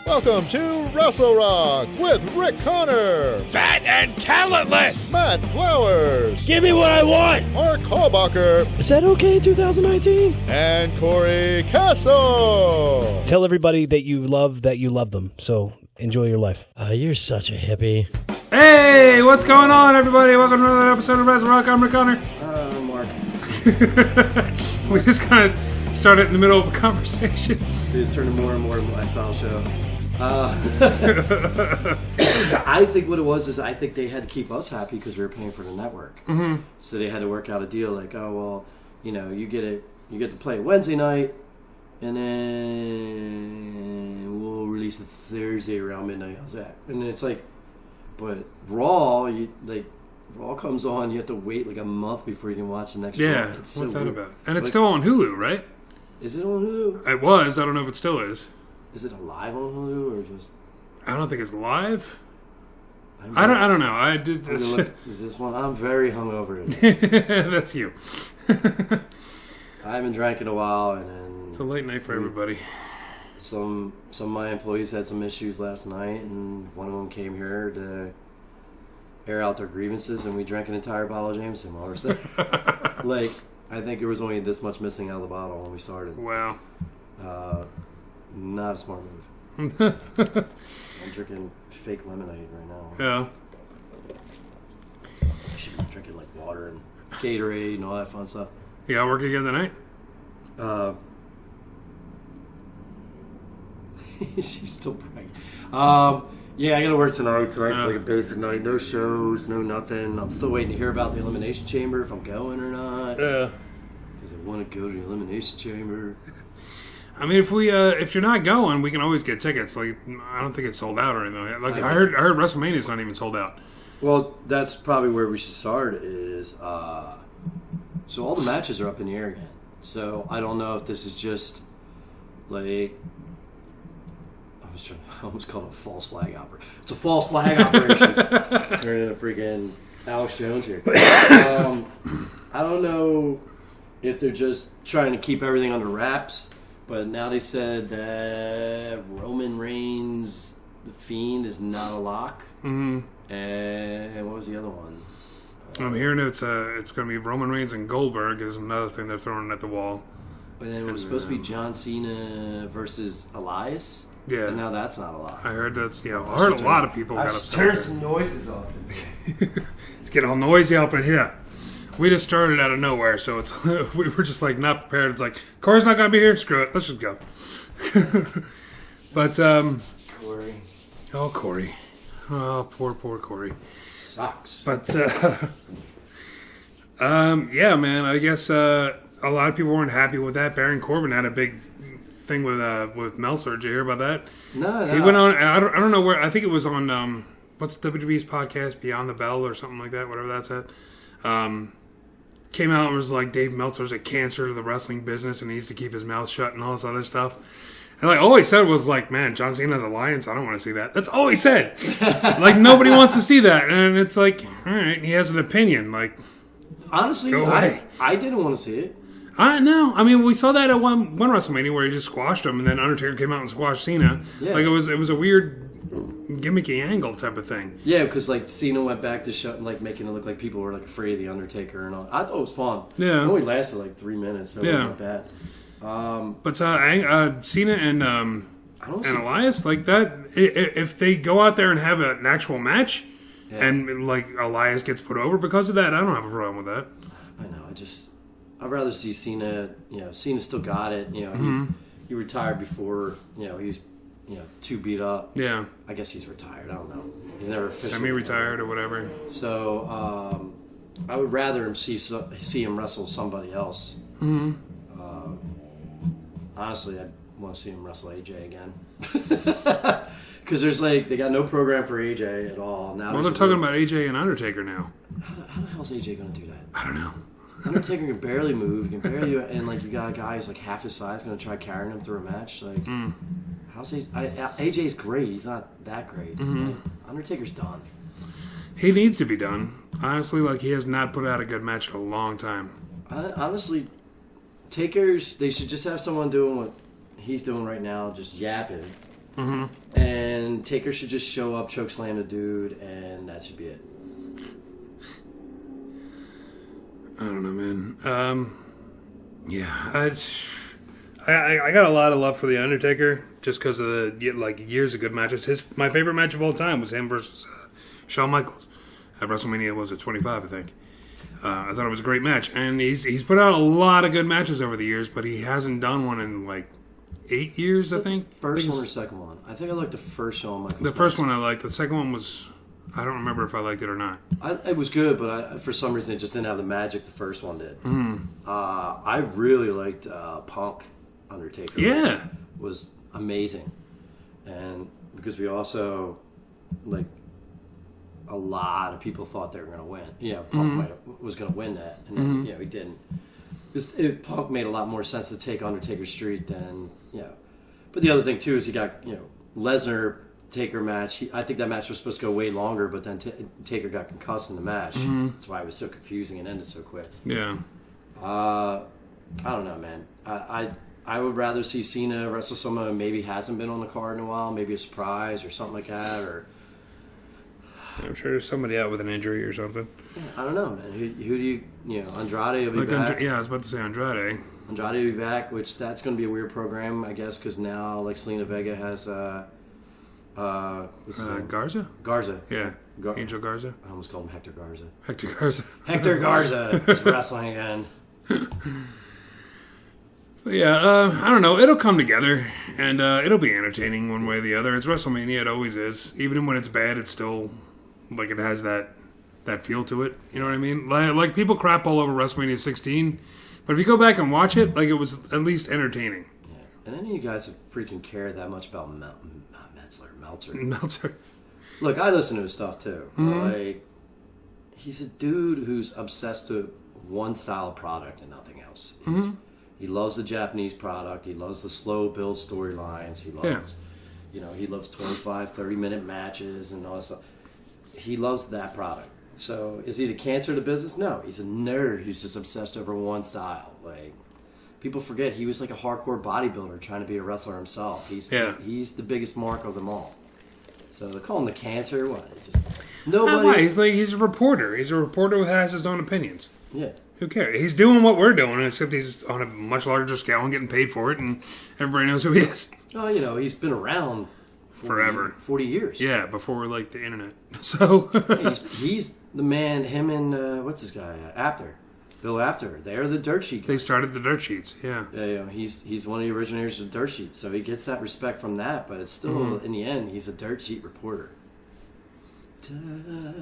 Welcome to Rassle Rock with Rick Connor, Fat and talentless! Matt Flowers, Give me what I want! Mark Hallbacher, Is that okay, 2019? and Corey Castle. Tell everybody that you love them. So enjoy your life. You're such a hippie. Hey, what's going on, everybody? Welcome to another episode of Rassle Rock. I'm Rick Connor. Mark. We just kind of started in the middle of a conversation. It's turning more and more into my style show. I think what it was is I think they had to keep us happy because we were paying for the network. Mm-hmm. So they had to work out a deal like, oh well, you know, you get to play Wednesday night, and then we'll release it Thursday around midnight. How's that? And it's like, but Raw, Raw comes on, you have to wait like a month before you can watch the next. Yeah, what's that about? And it's still on Hulu, right? Is it on Hulu? It was. I don't know if it still is. Is it live on Hulu or just? I don't think it's live. I don't know. I did this. Is this one? I'm very hungover today. That's you. I haven't drank in a while, and then It's a late night for everybody. some of my employees had some issues last night, and one of them came here to air out their grievances, and we drank an entire bottle of Jameson while we were sitting. Like, I think there was only this much missing out of the bottle when we started. Wow. Not a smart move. I'm drinking fake lemonade right now. Yeah. I should be drinking like water and Gatorade and all that fun stuff. You got work again tonight? She's still pregnant. Yeah, I gotta work tonight. Tonight's like a basic night. No shows, no nothing. I'm still waiting to hear about the Elimination Chamber, if I'm going or not. Yeah. Because I want to go to the Elimination Chamber. I mean, if you're not going, we can always get tickets. Like, I don't think it's sold out or anything. Like, I heard WrestleMania's not even sold out. Well, that's probably where we should start. Is so all the matches are up in the air again. So I don't know if this is just like I almost called it a false flag operation. It's a false flag operation. Turning into freaking Alex Jones here. I don't know if they're just trying to keep everything under wraps. But now they said that Roman Reigns, the Fiend, is not a lock. Mm-hmm. And what was the other one? I'm hearing it's going to be Roman Reigns and Goldberg is another thing they're throwing at the wall. And then it was supposed to be John Cena versus Elias. Yeah. And now that's not a lock. I heard that's, I heard a lot of people got upset. Turn some noises off. It's getting all noisy up in here. We just started out of nowhere, so it's we were just like not prepared. It's like, Corey's not going to be here? Screw it. Let's just go. But, Corey. Oh, Corey. Oh, poor Corey. Sucks. But, yeah, man, I guess a lot of people weren't happy with that. Baron Corbin had a big thing with Meltzer. Did you hear about that? No. He went on, I don't know where, I think it was on, what's WWE's podcast, Beyond the Bell or something like that, whatever that's at. Came out and was like, Dave Meltzer's a cancer to the wrestling business and he needs to keep his mouth shut and all this other stuff. And like all he said was like, man, John Cena's alliance, I don't want to see that. That's all he said. Like nobody wants to see that. And it's like, all right, he has an opinion. Like, honestly, go away. I didn't want to see it. I know. I mean, we saw that at one WrestleMania where he just squashed him and then Undertaker came out and squashed Cena. Yeah. Like it was a weird gimmicky angle type of thing. Yeah, because like Cena went back to like making it look like people were like afraid of the Undertaker and all. I thought it was fun. Yeah, it only lasted like 3 minutes. So it wasn't bad. But Cena and Elias like that. If they go out there and have an actual match, and like Elias gets put over because of that, I don't have a problem with that. I know. I'd rather see Cena. You know, Cena still got it. You know, he retired before. You know, he was. Too beat up. Yeah. I guess he's retired. I don't know. He's never officially semi-retired or whatever. So, I would rather see him wrestle somebody else. Mm-hmm. Honestly, I want to see him wrestle AJ again. Because they got no program for AJ at all. Now they're talking about AJ and Undertaker now. How the hell is AJ going to do that? I don't know. Undertaker can barely move. He can barely, and like you got a guy who's like half his size going to try carrying him through a match. Like, how's he? AJ's great. He's not that great. Mm-hmm. Undertaker's done. He needs to be done. Honestly, like he has not put out a good match in a long time. Honestly, Takers, they should just have someone doing what he's doing right now, just yapping, And Taker should just show up, chokeslam the dude, and that should be it. I don't know, man. Yeah, I got a lot of love for the Undertaker just because of the years of good matches. My favorite match of all time was him versus Shawn Michaels at WrestleMania. Was it 25? I think. I thought it was a great match, and he's put out a lot of good matches over the years, but he hasn't done one in like 8 years. I think. First one or second one? I think I liked the first Shawn Michaels. The first one I liked. The second one was. I don't remember if I liked it or not. It was good, but for some reason it just didn't have the magic the first one did. I really liked Punk Undertaker. Yeah, was amazing, and because we also like a lot of people thought they were going to win. Yeah, Punk was going to win that, and then, he didn't. Punk made a lot more sense to take Undertaker Street than But the other thing too is he got Lesnar. Taker match. I think that match was supposed to go way longer, but then Taker got concussed in the match. That's why it was so confusing and ended so quick. Yeah. I don't know, man. I would rather see Cena wrestle someone who maybe hasn't been on the card in a while, maybe a surprise or something like that. Or I'm sure there's somebody out with an injury or something. Yeah, I don't know, man. Who do you Andrade will be back. I was about to say Andrade. Andrade will be back, which that's going to be a weird program, I guess, because now like Selena Vega has. Garza? Garza. Yeah. Angel Garza. I almost called him Hector Garza. Hector Garza. Hector Garza is wrestling again. Yeah, I don't know. It'll come together, and it'll be entertaining one way or the other. It's WrestleMania. It always is. Even when it's bad, it's still, like, it has that feel to it. You know what I mean? Like, people crap all over WrestleMania 16, but if you go back and watch it, like, it was at least entertaining. Yeah. And any of you guys have freaking cared that much about Meltzer. Look, I listen to his stuff too. Like, he's a dude who's obsessed with one style of product and nothing else. He loves the Japanese product. He loves the slow build storylines. He loves, he loves 25, 30-minute matches and all that stuff. He loves that product. So, is he the cancer of the business? No, he's a nerd who's just obsessed over one style. Like, people forget he was like a hardcore bodybuilder trying to be a wrestler himself. He's the biggest mark of them all. So they call him the cancer. What? Nobody. He's a reporter. He's a reporter who has his own opinions. Yeah. Who cares? He's doing what we're doing, except he's on a much larger scale and getting paid for it, and everybody knows who he is. Oh, he's been around forever, 40 years. Yeah, before like the internet. So he's the man. Him and what's this guy? Bill Apter. They're the dirt sheet guys. They started the dirt sheets. Yeah. Yeah. He's one of the originators of dirt sheets, so he gets that respect from that. But it's still in the end, he's a dirt sheet reporter.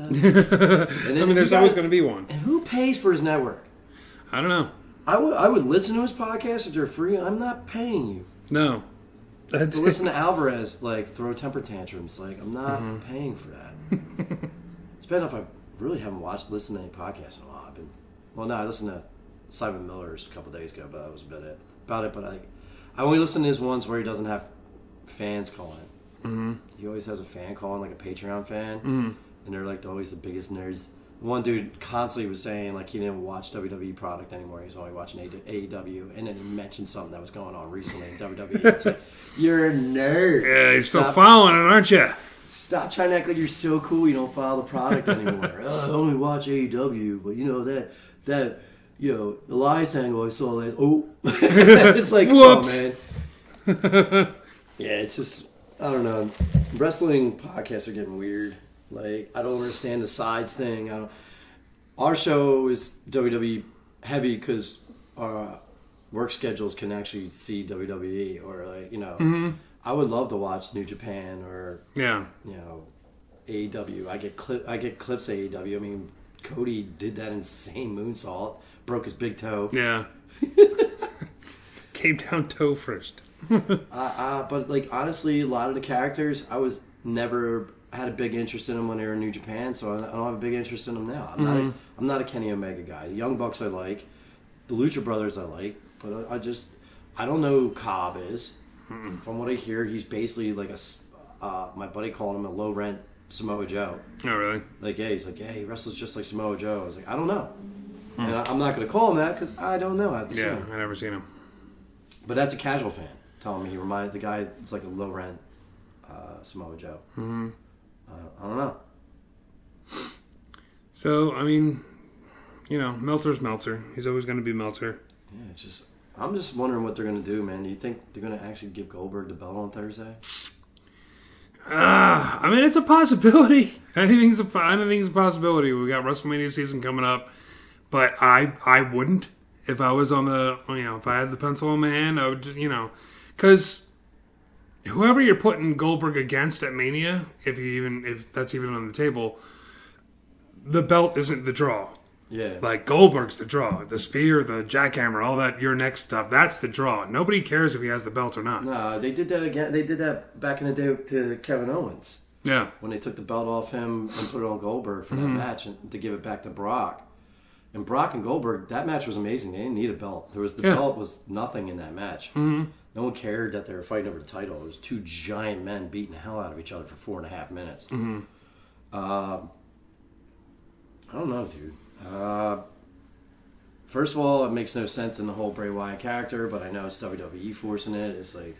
There's always going to be one. And who pays for his network? I don't know. I would listen to his podcast if they're free. I'm not paying you. No. To listen to Alvarez throw temper tantrums. I'm not paying for that. It's bad enough I really haven't listened to any podcasts in a while. I listened to Simon Miller's a couple days ago, but that was about it. But I only listen to his ones where he doesn't have fans calling it. He always has a fan calling, like a Patreon fan, and they're always the biggest nerds. One dude constantly was saying he didn't watch WWE product anymore. He's only watching AEW, and then he mentioned something that was going on recently in WWE. It's you're a nerd. Yeah, you're still following it, aren't you? Stop trying to act like you're so cool you don't follow the product anymore. I only watch AEW, but that Elias angle I saw that. Oh, it's whoops. Oh man. Yeah, it's just I don't know. Wrestling podcasts are getting weird. I don't understand the sides thing. Our show is WWE heavy because our work schedules can actually see WWE or I would love to watch New Japan or AEW. I get clips of AEW. I mean, Cody did that insane moonsault, broke his big toe. Yeah, came down toe first. But honestly, a lot of the characters I was never had a big interest in them when they were in New Japan, so I don't have a big interest in them now. I'm not a Kenny Omega guy. The Young Bucks I like, the Lucha Brothers I like, but I don't know who Cobb is. From what I hear, he's basically my buddy called him a low rent Samoa Joe. Oh really? He wrestles just like Samoa Joe. I was I don't know, and I'm not going to call him that because I don't know. I have to see him. I never seen him. But that's a casual fan telling me he reminded the guy. It's like a low rent Samoa Joe. Mm-hmm. I don't know. So, I mean, Meltzer's Meltzer. He's always going to be Meltzer. Yeah, I'm just wondering what they're going to do, man. Do you think they're going to actually give Goldberg the belt on Thursday? I mean, it's a possibility. Anything's a possibility. We got WrestleMania season coming up, but I wouldn't if I was on the, if I had the pencil in my hand. I would just, because whoever you're putting Goldberg against at Mania, if that's even on the table, the belt isn't the draw. Yeah. Like, Goldberg's the draw. The spear, the jackhammer, all that your next stuff, that's the draw. Nobody cares if he has the belt or not. No, they did that again. They did that back in the day to Kevin Owens. Yeah. When they took the belt off him and put it on Goldberg for that match and to give it back to Brock. And Brock and Goldberg, that match was amazing. They didn't need a belt. The belt was nothing in that match. Mm-hmm. No one cared that they were fighting over the title. It was two giant men beating the hell out of each other for 4.5 minutes. Mm-hmm. I don't know, dude. First of all, it makes no sense in the whole Bray Wyatt character, but I know it's WWE forcing it. It's like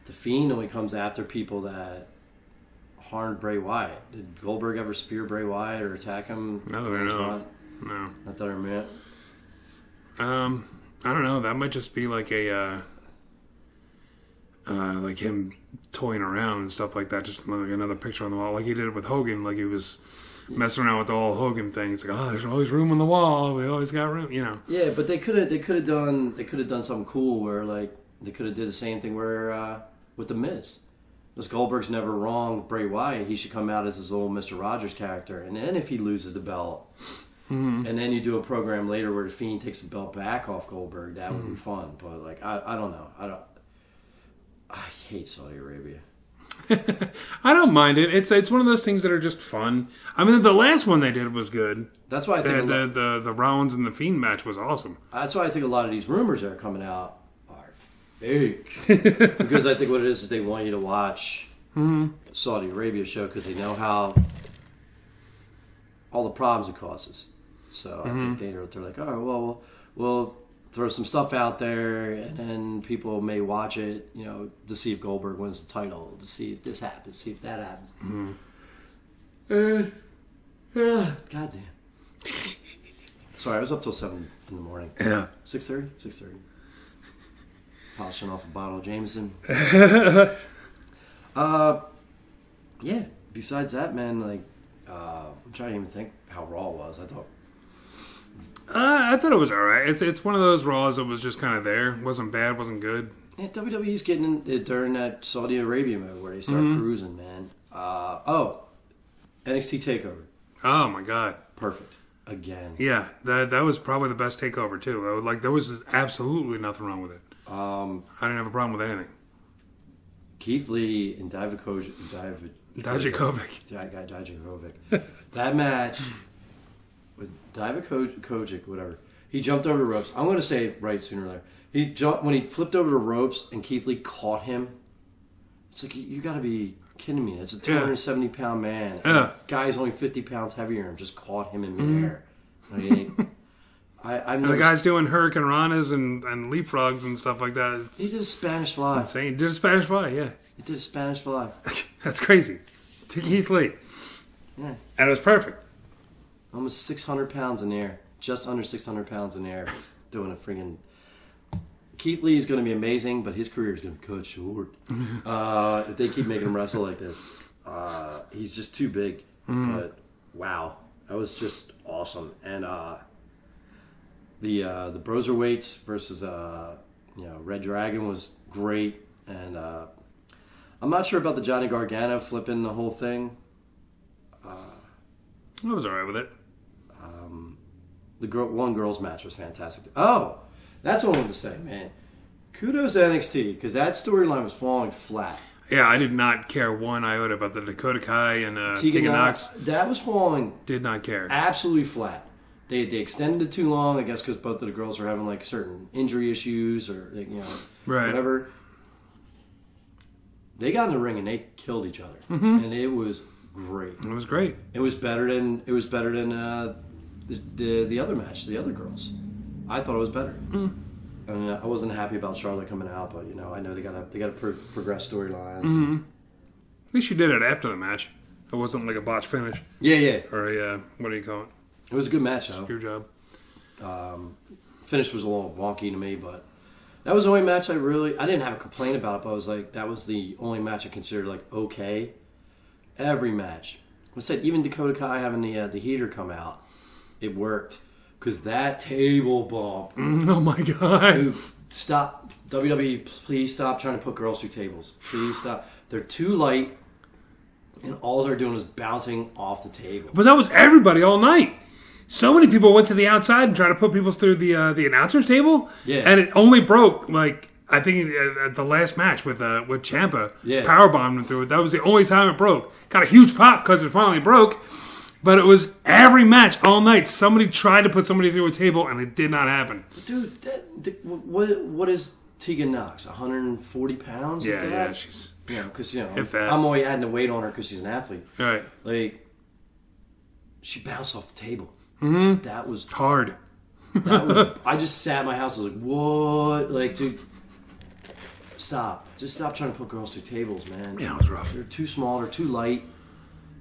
the Fiend only comes after people that harmed Bray Wyatt. Did Goldberg ever spear Bray Wyatt or attack him? No, no. Not that I remember. I don't know. That might just be like a like him toying around and stuff like that. Just like another picture on the wall, like he did with Hogan. Like he was messing around with the whole Hogan thing. It's like, oh, there's always room on the wall. We always got room, Yeah, but they could have done something cool where like they could have did the same thing where with the Miz. Because Goldberg's never wronged Bray Wyatt. He should come out as his old Mr. Rogers character, and then if he loses the belt, and then you do a program later where the Fiend takes the belt back off Goldberg, that would be fun. But like I don't know. I hate Saudi Arabia. I don't mind it. It's one of those things that are just fun. I mean, the last one they did was good. That's why I think the Rollins and the Fiend match was awesome. That's why I think a lot of these rumors that are coming out are fake. Because I think what it is they want you to watch Saudi Arabia show because they know how all the problems it causes. So I think they're like, all right, well, we'll throw some stuff out there, and then people may watch it, to see if Goldberg wins the title, to see if this happens, see if that happens. Goddamn. Sorry, I was up till 7 in the morning. Yeah. 6:30? 6:30. Polishing off a bottle of Jameson. Yeah. Besides that, man, like, I'm trying to even think how Raw was. I thought it was alright. It's one of those Raws that was just kind of there. Wasn't bad, wasn't good. Yeah, WWE's getting in it during that Saudi Arabia mode where they start cruising, man. NXT Takeover. Oh my god. Perfect. Again. Yeah, that was probably the best takeover too. There was absolutely nothing wrong with it. I didn't have a problem with anything. Keith Lee and Dijakovic. That match with Dijakovic, whatever. He jumped over the ropes. I'm going to say it right sooner or later. He jumped when he flipped over the ropes and Keith Lee caught him. It's like, you got to be kidding me. It's a 270-pound man. Yeah. Guy's only 50 pounds heavier and just caught him in midair. And the guy's doing Hurricane Ranas and leapfrogs and stuff like that. He did a Spanish fly. It's insane. He did a Spanish fly, yeah. He did a Spanish fly. That's crazy. To Keith Lee. Yeah. And it was perfect. Almost 600 pounds in the air. Just under 600 pounds in the air. Doing a friggin'... Keith Lee is going to be amazing, but his career is going to be cut short. If they keep making him wrestle like this. He's just too big. But, wow. That was just awesome. And the Broserweights versus Red Dragon was great. And I'm not sure about the Johnny Gargano flipping the whole thing. I was alright with it. The one girls match was fantastic. Oh, that's what I wanted to say, man. Kudos to NXT, because that storyline was falling flat. Yeah, I did not care one iota about the Dakota Kai and Tegan Nox. That was falling. Did not care. Absolutely flat. They extended it too long, I guess, because both of the girls were having like certain injury issues or whatever. They got in the ring and they killed each other, and it was great. It was great. It was better than the other match, the other girls. I thought it was better. I mean, I wasn't happy about Charlotte coming out, but I know they gotta progress storylines. At least she did it after the match. It wasn't like a botch finish. Yeah. Or a, what do you call it? It was a good match, though. Screw job. Finish was a little wonky to me, but that was the only match I didn't have a complaint about it, but I was like, that was the only match I considered, like, okay. Every match. I said, even Dakota Kai having the heater come out, it worked. Because that table bump. Oh, my God. Dude, stop. WWE, please stop trying to put girls through tables. Please stop. They're too light, and all they're doing is bouncing off the table. But that was everybody all night. So many people went to the outside and tried to put people through the announcer's table. Yeah. And it only broke, like, I think at the last match with Ciampa. Yeah. Powerbombed him through it. That was the only time it broke. Got a huge pop because it finally broke. But it was every match all night. Somebody tried to put somebody through a table, and it did not happen. Dude, what is Tegan Knox? 140 pounds? Yeah, she's... because, if that. I'm always adding the weight on her because she's an athlete. Right. Like, she bounced off the table. Mm-hmm. That was... hard. I just sat in my house and was like, what? Like, dude, stop. Just stop trying to put girls through tables, man. Yeah, it was rough. They're too small. They're too light.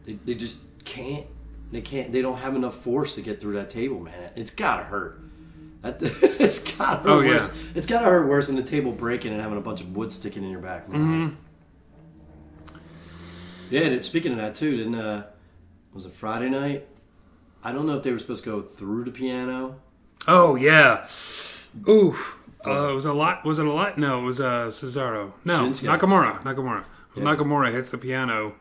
They just can't. They don't have enough force to get through that table, man. It's gotta hurt. It's gotta hurt worse. Yeah. It's gotta hurt worse than the table breaking and having a bunch of wood sticking in your back, man. Mm-hmm. Yeah, speaking of that too, was it Friday night? I don't know if they were supposed to go through the piano. Oh yeah. Ooh. It was a lot. Was it a lot? No, it was Cesaro. No, Shinsuke. Nakamura. Yeah. Nakamura hits the piano.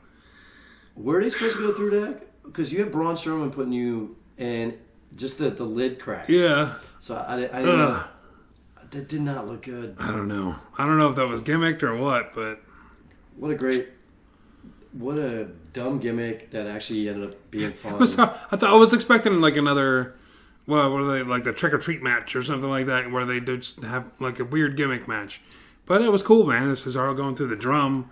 Were they supposed to go through that? Because you have Braun Strowman putting you in just the lid crack. Yeah. So I didn't know. That did not look good. I don't know. I don't know if that was gimmicked or what, but What a dumb gimmick that actually ended up being fun. I was expecting like another, what are they, like the trick or treat match or something like that, where they just have like a weird gimmick match. But it was cool, man. Cesaro going through the drum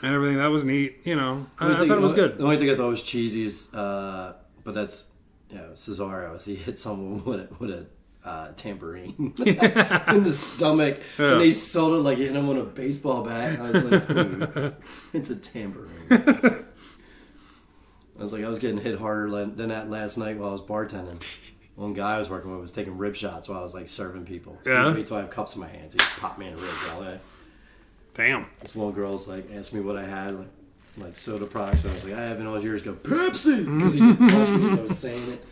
and everything. That was neat. I thought it was good. The only thing I thought was cheesy is, but that's Cesaro. As he hit someone with a tambourine in the stomach, and they sold it like hit him on a baseball bat. I was like, it's a tambourine. I was getting hit harder than that last night while I was bartending. One guy I was working with was taking rib shots while I was like serving people. Yeah. Wait till I have cups in my hands. He popped me in the ribs all day. Damn. This one girl's like asked me what I had, like soda products. And I was like, I haven't all yours. Go Pepsi, because he just punched me as I was saying it.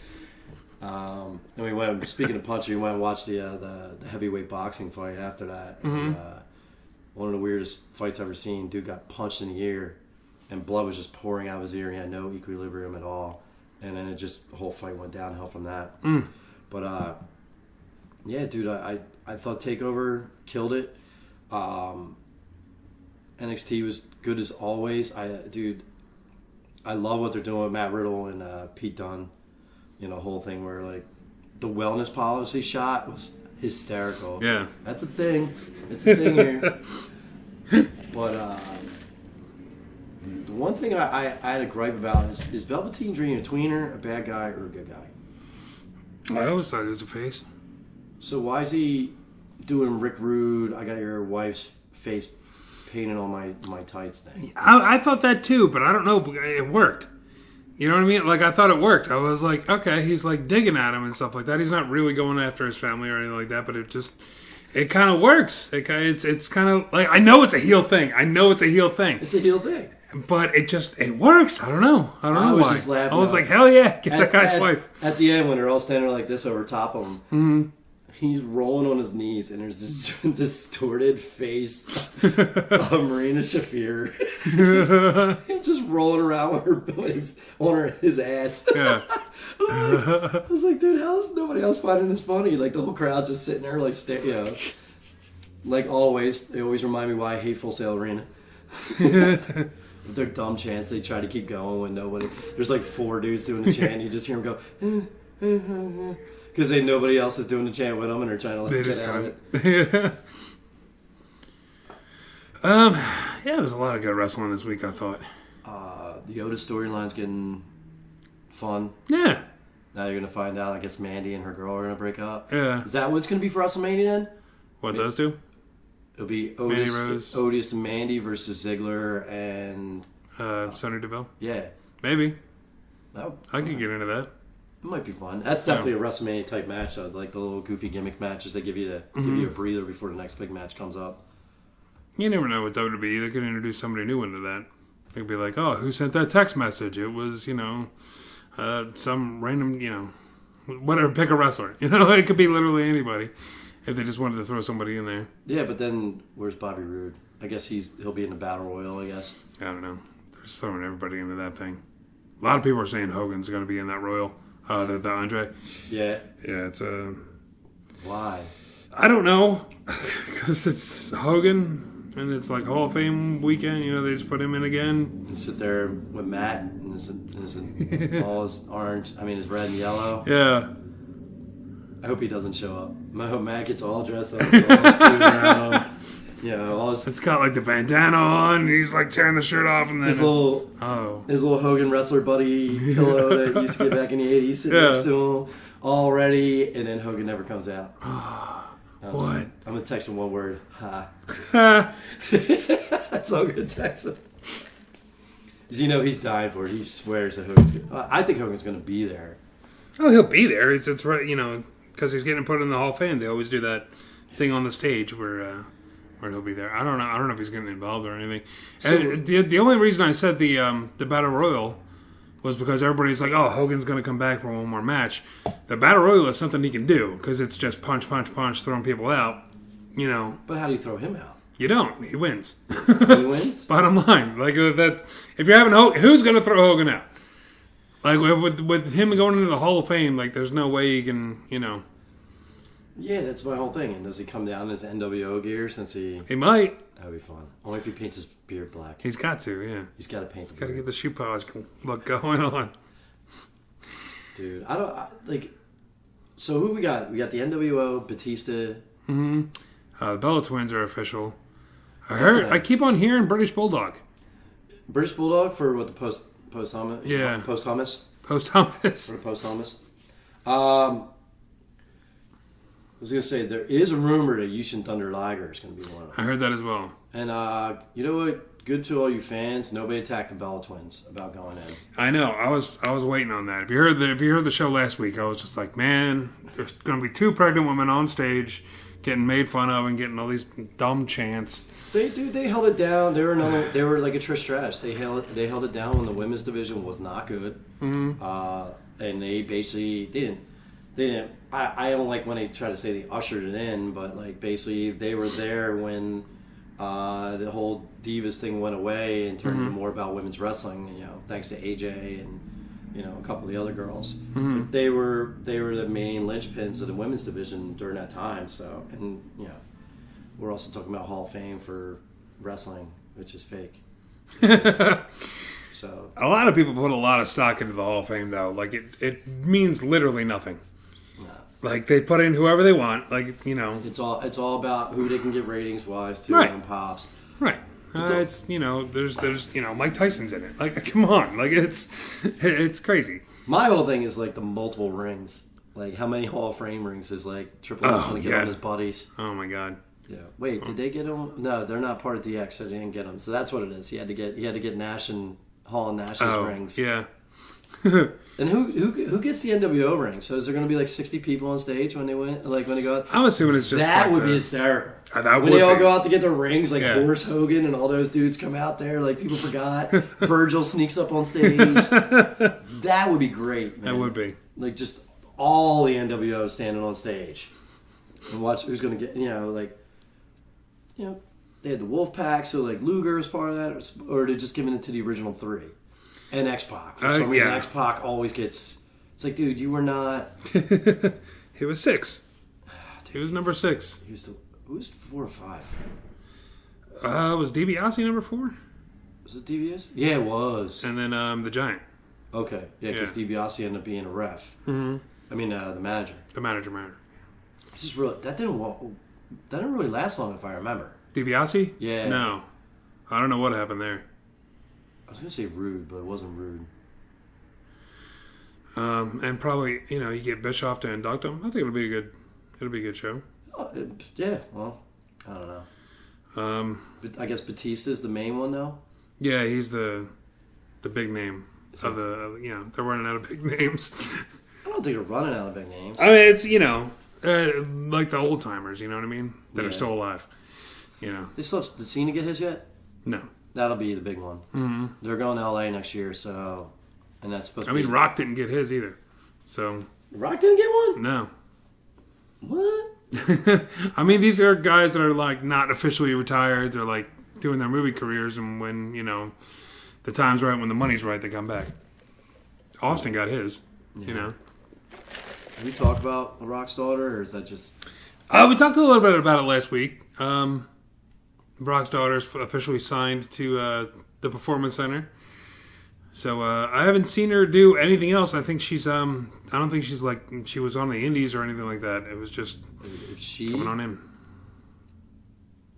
And we went. Speaking of punching, we went and watched the heavyweight boxing fight after that. Mm-hmm. And, one of the weirdest fights I've ever seen. Dude got punched in the ear, and blood was just pouring out of his ear. He had no equilibrium at all, and then the whole fight went downhill from that. But yeah, dude, I thought Takeover killed it. NXT was good as always. I love what they're doing with Matt Riddle and Pete Dunne. Whole thing where like the wellness policy shot was hysterical. Yeah, that's a thing. It's a thing here. But the one thing I had a gripe about is Velveteen Dream a tweener, a bad guy, or a good guy? I always thought he was a face. So why is he doing Rick Rude? I got your wife's face painted on my tights thing. I thought that too, but I don't know. It worked. You know what I mean? Like, I thought it worked. I was like, okay, he's like digging at him and stuff like that. He's not really going after his family or anything like that, but it kind of works. It's kind of like, I know it's a heel thing. It's a heel thing. But it works. I don't know. I don't know why. Just laughing. I was like, hell yeah, get that guy's wife. At the end, when they're all standing like this over top of him, mm-hmm. He's rolling on his knees, and there's this distorted face of Marina Shafir. just rolling around with his ass. Yeah. I was like, dude, how is nobody else finding this funny? Like, the whole crowd's just sitting there, like, like always. They always remind me why I hate Full Sail Arena. With their dumb chants, they try to keep going when nobody... There's like 4 dudes doing the chant, and you just hear them go... Because nobody else is doing the chant with them, and they're trying to get out of it. Yeah, it was a lot of good wrestling this week, I thought. The Otis storyline's getting fun. Yeah. Now you're going to find out, I guess Mandy and her girl are going to break up. Yeah. Is that what it's going to be for WrestleMania then? What, those two? It'll be Mandy Rose. Otis and Mandy versus Ziggler and... Sonya Deville? Yeah. Maybe. I could get into that. It might be fun. That's definitely a WrestleMania type match. Like the little goofy gimmick matches they give you to give you a breather before the next big match comes up. You never know with WWE. They could introduce somebody new into that. They could be like, oh, who sent that text message? It was, some random, whatever, pick a wrestler. It could be literally anybody if they just wanted to throw somebody in there. Yeah, but then where's Bobby Roode? I guess he'll be in the Battle Royal, I guess. I don't know. They're just throwing everybody into that thing. A lot of people are saying Hogan's going to be in that Royal. The Andre. Yeah. Yeah, it's Why? I don't know. Because it's Hogan, and it's like Hall of Fame weekend. They just put him in again. And sit there with Matt and his all his orange, his red and yellow. Yeah. I hope he doesn't show up. I hope Matt gets all dressed up. All his food around. It's got like the bandana on, and he's like tearing the shirt off, and then his little Hogan wrestler buddy pillow that used to get back in the 80s sitting next to him, all ready, and then Hogan never comes out. What? I'm gonna text him one word. Ha. That's all I'm gonna text him. Because he's dying for it. He swears that I think Hogan's gonna be there. Oh, he'll be there. It's right, because he's getting put in the Hall of Fame. They always do that thing on the stage where he'll be there. I don't know if he's getting involved or anything. And the only reason I said the Battle Royal was because everybody's like, oh, Hogan's going to come back for one more match. The Battle Royal is something he can do because it's just punch, punch, punch, throwing people out. But how do you throw him out? You don't. He wins. He wins? Bottom line. Like that. If you're having Hogan, who's going to throw Hogan out? Like with him going into the Hall of Fame, like there's no way he can, Yeah, that's my whole thing. And does he come down in his NWO gear since he... He might. That would be fun. Only if he paints his beard black. He's got to, yeah. He's got to paint Got to get the shoe polish look going on. Dude, so who we got? We got the NWO, Batista. Mm-hmm. The Bella Twins are official. I keep on hearing British Bulldog. British Bulldog for what, the post-Thomas? Yeah. Post-Thomas? Post-Thomas. For the post-Thomas. I was going to say, there is a rumor that Yushin Thunder Liger is going to be one of them. I heard that as well. And you know what? Good to all you fans. Nobody attacked the Bella Twins about going in. I know. I was waiting on that. If you heard the show last week, I was just like, man, there's going to be 2 pregnant women on stage getting made fun of and getting all these dumb chants. They held it down. They were like a Trish Stratus. They held it down when the women's division was not good. Mm-hmm. And they basically didn't. I don't like when they try to say they ushered it in, but like basically they were there when the whole Divas thing went away and turned into more about women's wrestling. Thanks to AJ and a couple of the other girls. Mm-hmm. They were the main linchpins of the women's division during that time. So we're also talking about Hall of Fame for wrestling, which is fake. So a lot of people put a lot of stock into the Hall of Fame, though. Like it means literally nothing. No. Like they put in whoever they want. Like it's all about who they can get ratings wise too, right. And pops. Right. It's there's Mike Tyson's in it. Like come on, like it's crazy. My whole thing is like the multiple rings. Like how many Hall of Fame rings is like Triple H going to get on his buddies? Oh my God. Yeah. Wait, did they get them? No, they're not part of DX, so they didn't get them. So that's what it is. He had to get Nash and Hall and Nash's rings. Yeah. And who gets the NWO ring? So is there going to be like 60 people on stage when they win? Like when they go out? I'm assuming it's just that would be hysterical. When they all go out to get their rings, like Horace Hogan and all those dudes come out there, like people forgot. Virgil sneaks up on stage. That would be great, man. That would be. Like just all the NWO standing on stage and watch who's going to get. They had the Wolfpack, so like Luger is part of that, or they're just giving it to the original 3. And X-Pac. For some reason, X-Pac always gets... It's like, dude, you were not... He was 6. He was number 6. Who was 4 or 5? Was DiBiase number 4? Was it DiBiase? Yeah, it was. And then the Giant. Okay. Yeah, because DiBiase ended up being a ref. Mm-hmm. I mean, the manager. The manager. It's just really... That didn't really last long, if I remember. DiBiase? Yeah. No. I don't know what happened there. I was going to say Rude, but it wasn't Rude. And probably, you get Bischoff to induct him. I think it'll be a good show. Yeah, well, I don't know. But I guess Batista's the main one now? Yeah, he's the the big name of the. They're running out of big names. I don't think they're running out of big names. I mean, it's like the old timers. You know what I mean? That are still alive. They still have, did Cena get his yet? No. That'll be the big one. Mm-hmm. They're going to LA next year, so and that's supposed to be. Rock didn't get his either. So Rock didn't get one? No. What? I mean, these are guys that are like not officially retired. They're like doing their movie careers, and when the time's right, when the money's right, they come back. Austin got his. Did we talk about The Rock's daughter, or is that just? We talked a little bit about it last week. Brock's daughter's officially signed to the Performance Center. So I haven't seen her do anything else. I think she's I don't think she's like she was on the Indies or anything like that. It was just coming on in.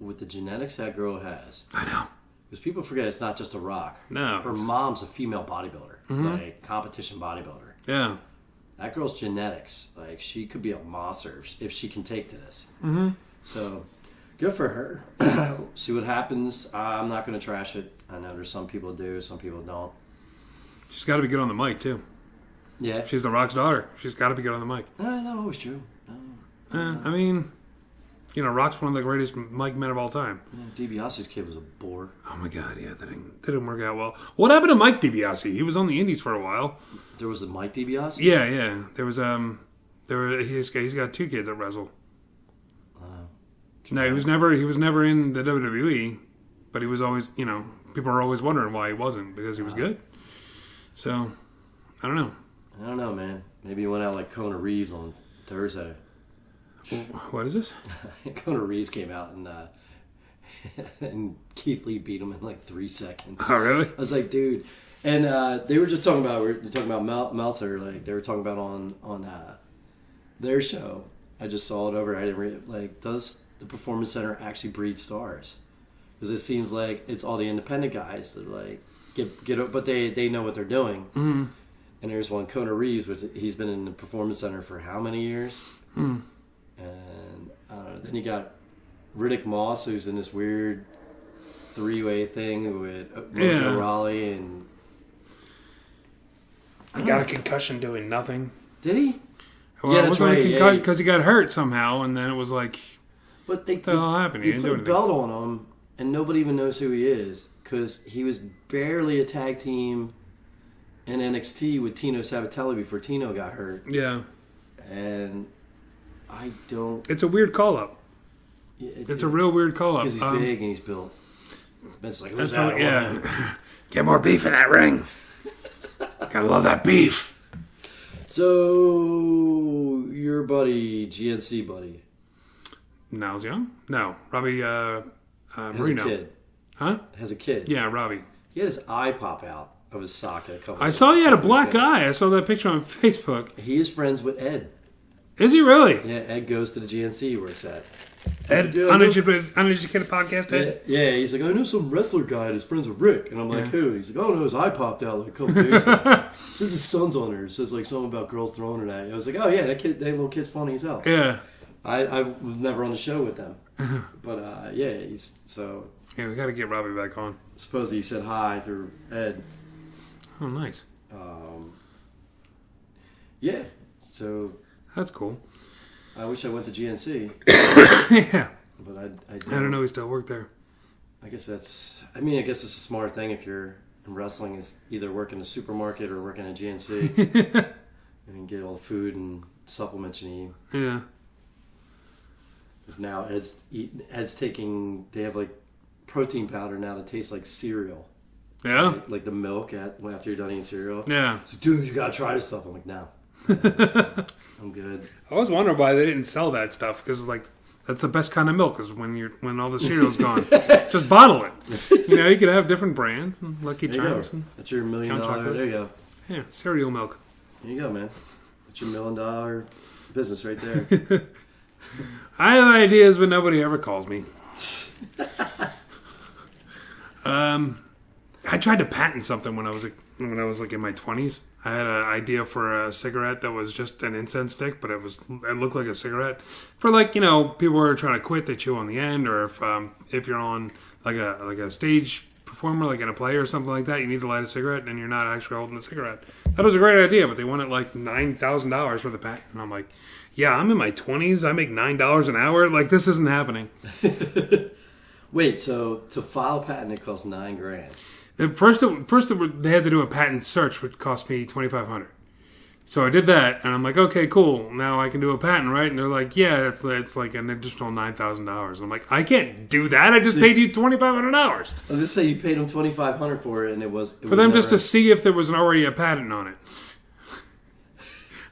With the genetics that girl has. I know. Because people forget it's not just a Rock. No. Her mom's a female bodybuilder. Like competition bodybuilder. Yeah. That girl's genetics, like she could be a monster if she can take to this. Mm-hmm. So, good for her. See what happens. I'm not going to trash it. I know there's some people do, some people don't. She's got to be good on the mic too. Yeah. She's The Rock's daughter. She's got to be good on the mic. Not always true. No. I mean, Rock's one of the greatest mic men of all time. Yeah, DiBiase's kid was a bore. Oh my God, yeah, that didn't work out well. What happened to Mike DiBiase? He was on the Indies for a while. There was the Mike DiBiase? Yeah. There was he's got 2 kids that wrestle. No, he was never in the WWE, but he was always, people are always wondering why he wasn't, because he was good. So, I don't know. I don't know, man. Maybe he went out like Kona Reeves on Thursday. What is this? Kona Reeves came out and Keith Lee beat him in like 3 seconds. Oh, really? I was like, dude. And they were just talking about Meltzer, like they were talking about on their show. I just saw it over. I didn't read it. Like, does the Performance Center actually breed stars? Because it seems like it's all the independent guys that like get up, but they know what they're doing. Mm-hmm. And there's one, Kona Reeves, which he's been in the Performance Center for how many years? Mm. And then you got Riddick Moss, who's in this weird 3-way thing with Mojo Rawley, and he got a concussion doing nothing. Did he? Well, yeah, it wasn't right. a concussion because he got hurt somehow, and then it was like, but what the hell happened? He They didn't do put a anything. belt on him, and nobody even knows who he is because he was barely a tag team in NXT with Tino Sabatelli before Tino got hurt. Yeah. And I don't... It's a weird call-up. It's a real weird call-up. Because he's big and he's built. It's like, who's that's that? Yeah. Get more beef in that ring. Gotta love that beef. So, your buddy, GNC buddy. Niles Young? No. Robbie has Marino. a kid. Huh? Has a kid. Yeah, Robbie. He had his eye pop out of his socket a couple I saw he had a black eye. I saw that picture on Facebook. He is friends with Ed. Is he really? Yeah, Ed goes to the GNC he works at. Ed, uneducated podcast, Ed? Yeah, he's like, I know some wrestler guy that is friends with Rick. And I'm like, who? He's like, oh no, his eye popped out like a couple days ago. Says his son's on there. It says like something about girls throwing it at you. I was like, oh yeah, that little kid's funny as hell. Yeah. I was never on the show with them. But yeah, he's so... Yeah, we got to get Robbie back on. Supposedly he said hi through Ed. Oh, nice. Yeah, so... That's cool. I wish I went to GNC. Yeah. But I don't know he still worked there. I guess it's a smart thing if you're in wrestling is either work in a supermarket or work in a GNC. And get all the food and supplements you need. Yeah. Because now Ed's taking, they have like protein powder now that tastes like cereal. Yeah? Like the milk after you're done eating cereal. Yeah. So, dude, you gotta try this stuff. I'm like, no. I'm good. I was wondering why they didn't sell that stuff because like that's the best kind of milk is when all the cereal's gone. Just bottle it. You could have different brands and Lucky Charms. That's your $1 million. Count chocolate. There you go. Yeah, cereal milk. There you go, man. That's your $1 million business right there. I have ideas, but nobody ever calls me. I tried to patent something when I was like in my 20s. I had an idea for a cigarette that was just an incense stick, but it looked like a cigarette. For like, people who are trying to quit, they chew on the end, or if you're on like a stage performer, like in a play or something like that, you need to light a cigarette, and you're not actually holding the cigarette. That was a great idea, but they wanted like $9,000 for the patent. And I'm like, yeah, I'm in my 20s. I make $9 an hour. Like, this isn't happening. Wait, so to file a patent, it costs $9,000. At first, they had to do a patent search, which cost me $2,500. So I did that, and I'm like, okay, cool. Now I can do a patent, right? And they're like, yeah, it's like an additional $9,000. And I'm like, I can't do that. I just paid you $2,500. I was going to say, you paid them $2,500 for it, and it was for them just to see if there was already a patent on it.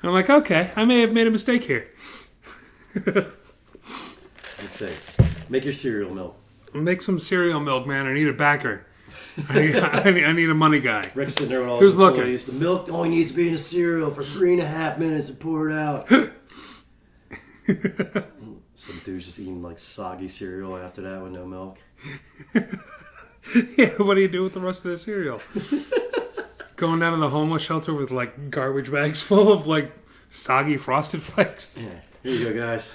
And I'm like, okay, I may have made a mistake here. Just say, make your cereal milk. Make some cereal milk, man. I need a backer. I need a money guy. Rick's sitting there with all Who's his looking? employees. The milk only needs to be in a cereal for 3.5 minutes and pour it out. Some dude's just eating like soggy cereal after that with no milk. Yeah, what do you do with the rest of the cereal? Going down to the homeless shelter with like garbage bags full of like soggy Frosted Flakes. Yeah, here you go, guys.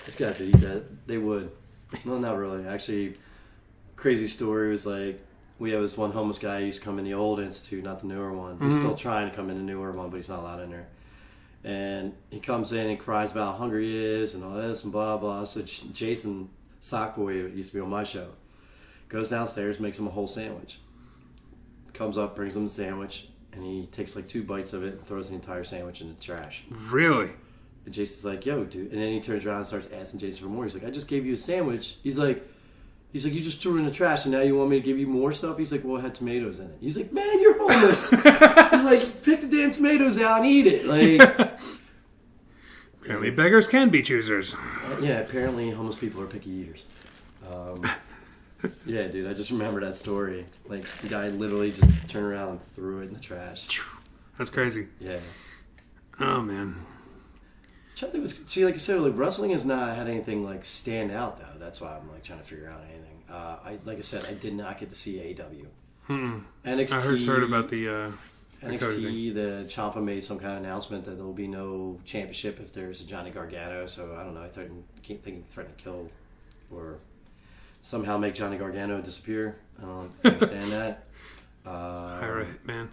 These guys would eat that. They would. Well, not really. Actually, crazy story was like, we have this one homeless guy who used to come in the old institute, not the newer one. He's still trying to come in the newer one, but he's not allowed in there. And he comes in and cries about how hungry he is and all this and blah, blah. So Jason Sockboy, who used to be on my show, goes downstairs, makes him a whole sandwich. Comes up, brings him the sandwich, and he takes like 2 bites of it and throws the entire sandwich in the trash. Really? And Jason's like, yo, dude. And then he turns around and starts asking Jason for more. He's like, I just gave you a sandwich. He's like, you just threw it in the trash and now you want me to give you more stuff? He's like, well, it had tomatoes in it. He's like, man, you're homeless. He's like, pick the damn tomatoes out and eat it. Like, apparently beggars can be choosers. Yeah, apparently homeless people are picky eaters. Yeah, dude, I just remember that story. Like, the guy literally just turned around and threw it in the trash. That's crazy. Yeah. Oh, man. See, like I said, like wrestling has not had anything like stand out though. That's why I'm like trying to figure out anything. Like I said, I did not get to see AEW. NXT. I heard about the NXT. The Ciampa made some kind of announcement that there will be no championship if there's a Johnny Gargano. So I don't know. I think he threatened to kill or somehow make Johnny Gargano disappear. I don't understand that. Hire a hitman.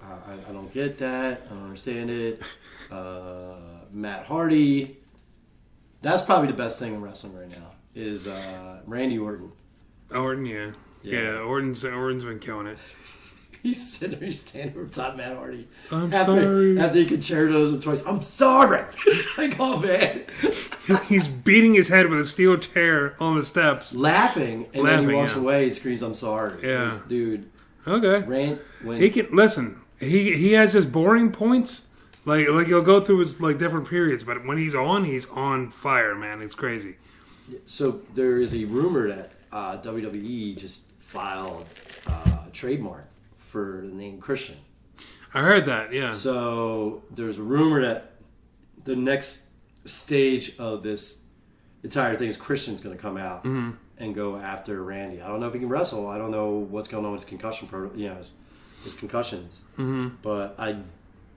I don't get that. I don't understand it. Matt Hardy. That's probably the best thing in wrestling right now is Randy Orton. Orton, yeah. Orton's been killing it. He's sitting there, he's standing over top Matt Hardy. I'm sorry. After he could chair those twice, I'm sorry. Like, oh man. He's beating his head with a steel chair on the steps. Laughing, and then he walks away and screams, I'm sorry. Yeah. This dude. Okay. He can listen. He has his boring points. Like he'll go through his like different periods, but when he's on fire, man. It's crazy. So there is a rumor that WWE just filed a trademark for the name Christian. I heard that, yeah. So there's a rumor that the next stage of this entire thing is Christian's going to come out and go after Randy. I don't know if he can wrestle. I don't know what's going on with his concussion his concussions. But I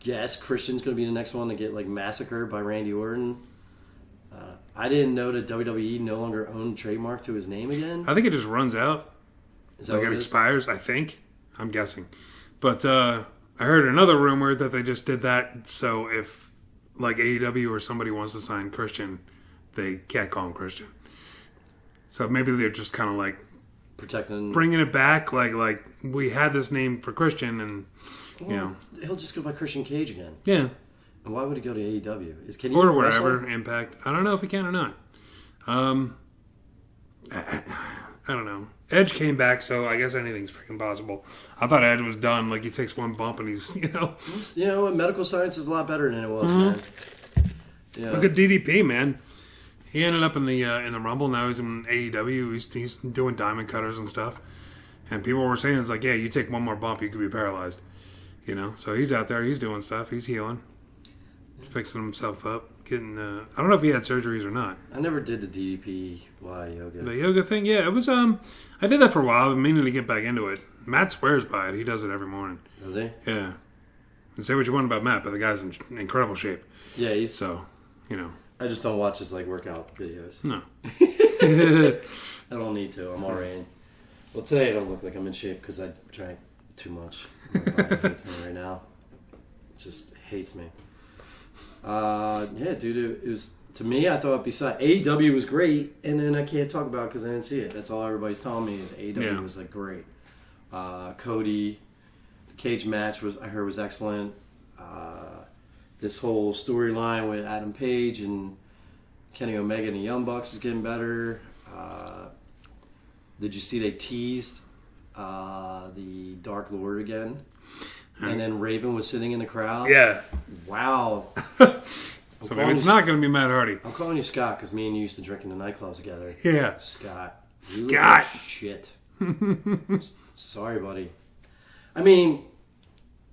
guess Christian's going to be the next one to get like massacred by Randy Orton. I didn't know that WWE no longer owned trademark to his name again. I think it just runs out. Is that like it expires, I think. I'm guessing. But I heard another rumor that they just did that so if like AEW or somebody wants to sign Christian, they can't call him Christian. So maybe they're just kind of like protecting, bringing it back. Like we had this name for Christian, and he'll just go by Christian Cage again. Yeah. And why would he go to AEW? Can he or wherever Impact? I don't know if he can or not. I don't know. Edge came back, so I guess anything's freaking possible. I thought Edge was done. Like he takes one bump and he's medical science is a lot better than it was, man. Yeah. Look at DDP, man. He ended up in the Rumble. Now he's in AEW. He's doing diamond cutters and stuff. And people were saying, it's like, yeah, you take one more bump, you could be paralyzed. So he's out there. He's doing stuff. He's healing. Fixing himself up. Getting. I don't know if he had surgeries or not. I never did the DDP yoga. The yoga thing? Yeah, it was. I did that for a while. I've been meaning to get back into it. Matt swears by it. He does it every morning. Does he? Yeah. And say what you want about Matt, but the guy's in incredible shape. Yeah, he's... So, I just don't watch his, workout videos. No. I don't need to. I'm already Well, today I don't look like I'm in shape because I drank too much. My body hates me right now. It just hates me. Yeah, dude, it was, to me, I thought besides, AEW was great, and then I can't talk about it because I didn't see it. That's all everybody's telling me is AEW was like great. Cody, the cage match I heard was excellent. This whole storyline with Adam Page and Kenny Omega and the Young Bucks is getting better. Did you see they teased the Dark Lord again? And then Raven was sitting in the crowd? Yeah. Wow. So maybe it's not going to be Matt Hardy. I'm calling you Scott because me and you used to drink in the nightclubs together. Yeah. Scott. Scott. Shit. Sorry, buddy. I mean,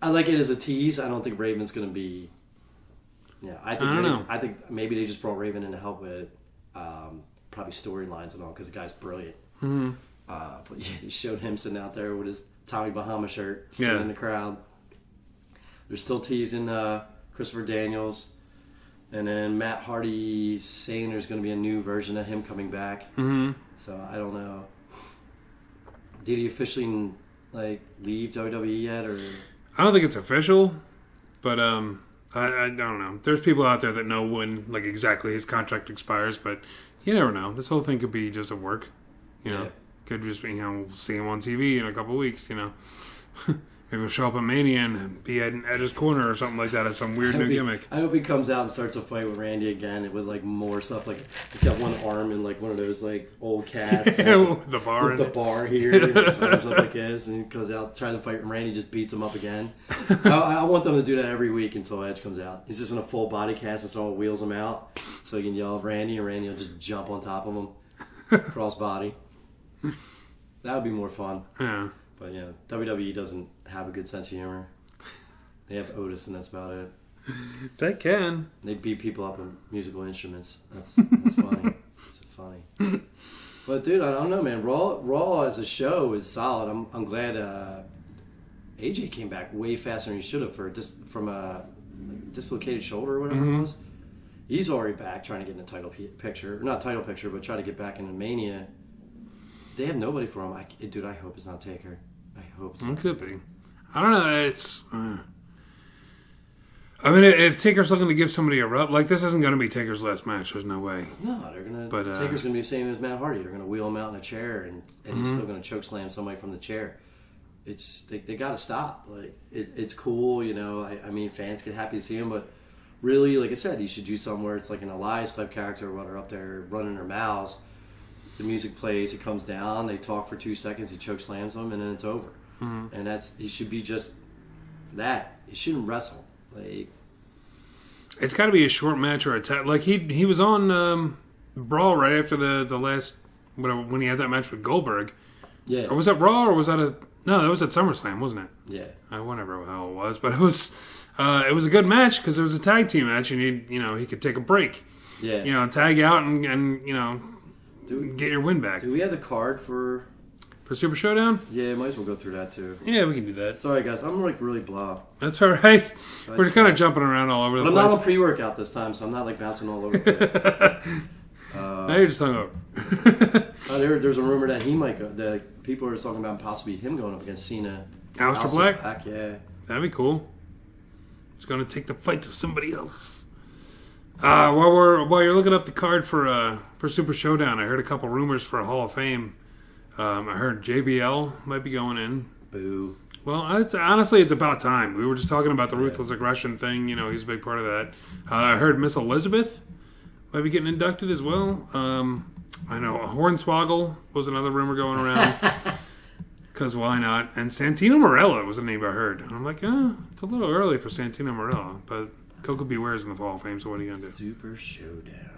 I like it as a tease. I don't think Raven's going to be... Yeah, I don't know. I think maybe they just brought Raven in to help with probably storylines and all because the guy's brilliant. Mm-hmm. But yeah, he showed him sitting out there with his Tommy Bahama shirt, sitting in the crowd. They're still teasing Christopher Daniels. And then Matt Hardy saying there's going to be a new version of him coming back. Mm-hmm. So I don't know. Did he officially leave WWE yet, or? I don't think it's official, but I don't know. There's people out there that know when exactly his contract expires, but you never know. This whole thing could be just a work. You know, could just be we'll see him on TV in a couple of weeks. You know. Maybe he'll show up at Mania and be at Edge's corner or something like that as some weird new gimmick. I hope he comes out and starts a fight with Randy again with more stuff. He's got one arm in one of those old casts. The bar. With the bar here. His arms up like this, and he goes out, tries to fight with Randy, just beats him up again. I want them to do that every week until Edge comes out. He's just in a full body cast and someone wheels him out so he can yell at Randy, and Randy will just jump on top of him. Cross body. That would be more fun. Yeah. But yeah, WWE doesn't have a good sense of humor. They have Otis, and that's about it. They can. They beat people up with musical instruments. That's funny. It's funny. But dude, I don't know, man. Raw as a show is solid. I'm glad AJ came back way faster than he should have from a dislocated shoulder or whatever it was. He's already back trying to get in the title picture. Not title picture, but try to get back into Mania. They have nobody for him. Dude, I hope it's not Taker. I hope it's not. It could be. I don't know. It's... I mean, if Taker's looking to give somebody a rub, this isn't going to be Taker's last match. There's no way. No, they're going to... Taker's going to be the same as Matt Hardy. They're going to wheel him out in a chair, and he's still going to choke slam somebody from the chair. It's... They got to stop. It's cool, you know. I mean, fans get happy to see him, but really, like I said, you should do something where it's like an Elias-type character where they're up there running their mouths. The music plays, he comes down, they talk for 2 seconds, he choke slams them, and then it's over. Mm-hmm. And he should be just that. He shouldn't wrestle. It's got to be a short match or a tag. He was on Brawl right after the last, whatever, when he had that match with Goldberg. Yeah. Or was that Raw, or was that no, that was at SummerSlam, wasn't it? Yeah. Whatever the hell it was, but it was a good match because it was a tag team match, and he could take a break. Yeah. Tag out and get your win back. Do we have the card for Super Showdown? Yeah, might as well go through that too. Yeah, we can do that. Sorry guys, I'm really blah. That's all right. We're kind of jumping around all over the place. I'm not on pre-workout this time, so I'm not bouncing all over the place. Now you're just hungover. There's a rumor that he might go. That people are talking about possibly him going up against Cena. Aleister Black? Yeah. That'd be cool. He's going to take the fight to somebody else. While you're looking up the card for Super Showdown, I heard a couple rumors for a Hall of Fame. I heard JBL might be going in. Boo. Well, honestly, it's about time. We were just talking about the Ruthless Aggression thing. He's a big part of that. I heard Miss Elizabeth might be getting inducted as well. I know Hornswoggle was another rumor going around. Because why not? And Santino Marella was a name I heard. And I'm like, it's a little early for Santino Marella, but Coco Beware's in the Hall of Fame, so what are you going to do? Super Showdown.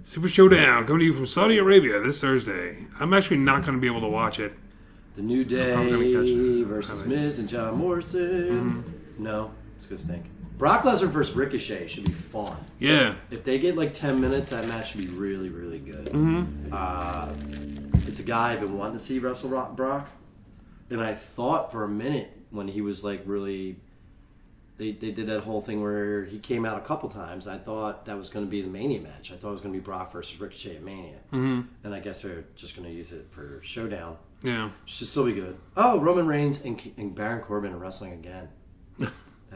Super Showdown, coming to you from Saudi Arabia this Thursday. I'm actually not going to be able to watch it. The New Day versus Miz and John Morrison. Mm-hmm. No, it's going to stink. Brock Lesnar versus Ricochet should be fun. Yeah. If they get 10 minutes, that match should be really, really good. Mm-hmm. It's a guy I've been wanting to see wrestle Brock. And I thought for a minute when he was really... they did that whole thing where he came out a couple times. I thought that was going to be the Mania match. I thought it was going to be Brock versus Ricochet at Mania. Mm-hmm. And I guess they're just going to use it for Showdown. Yeah. Should still be good. Oh, Roman Reigns and Baron Corbin are wrestling again.